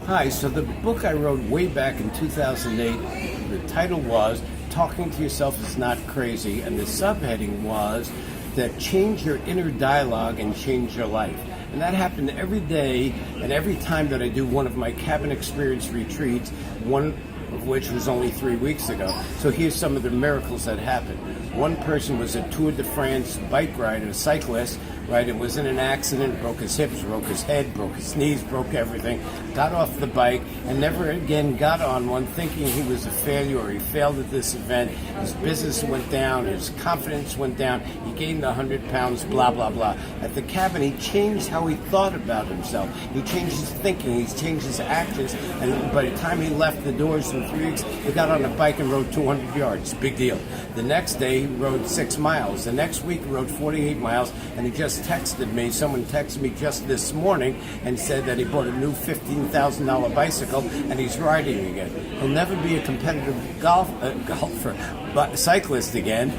Hi, so the book I wrote way back in 2008, the title was Talking to Yourself is Not Crazy, and the subheading was that change your inner dialogue and change your life. And that happened every day and every time that I do one of my cabin experience retreats, one of which was only 3 weeks ago. So here's some of the miracles that happened. One person was a Tour de France bike rider, a cyclist, right? It was in an accident, broke his hips, broke his head, broke his knees, broke everything, got off the bike, and never again got on one thinking he was a failure or he failed at this event. His business went down, his confidence went down, he gained 100 pounds, blah, blah, blah. At the cabin, he changed how he thought about himself. He changed his thinking, he changed his actions, and by the time he left the doors in 3 weeks, he got on a bike and rode 200 yards. Big deal. The next day, he rode 6 miles. The next week, he rode 48 miles, and he just texted me. Someone texted me just this morning and said that he bought a new $15,000 bicycle and he's riding again. He'll never be a competitive golfer, but cyclist again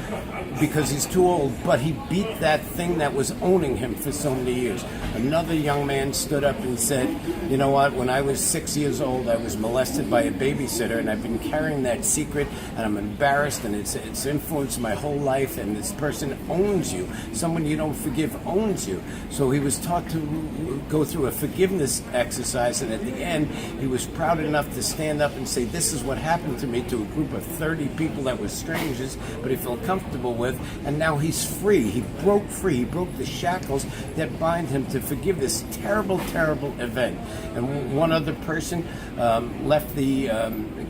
because he's too old, but he beat that thing that was owning him for so many years. Another young man stood up and said, you know what, when I was 6 years old, I was molested by a babysitter, and I've been carrying that secret, and I'm embarrassed, and it's influenced my whole life, and this person owns you. Someone you don't forgive owns you. So he was taught to go through a forgiveness exercise, and at the end, he was proud enough to stand up and say, this is what happened to me, to a group of 30 people that were strangers, but he felt comfortable with, and now he's free. He broke free. He broke the shackles that bind him to forgive this terrible, terrible event. And one other person left the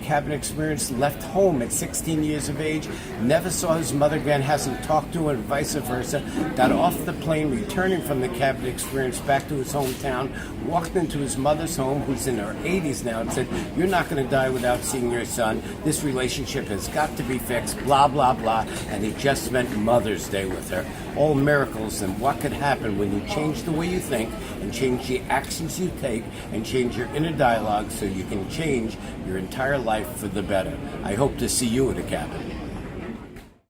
cabin experience, left home at 16 years of age, never saw his mother again, hasn't talked to her, and vice versa, got off the plane, returning from the cabin experience back to his hometown, walked into his mother's home, who's in her 80s now, and said, you're not going to die without seeing your son. This relationship has got to be fixed, blah, blah, blah. And he just spent Mother's Day with her. All miracles and what could happen when you change the way you think and change the actions you take and change your inner dialogue so you can change your entire life for the better. I hope to see you at a cabin.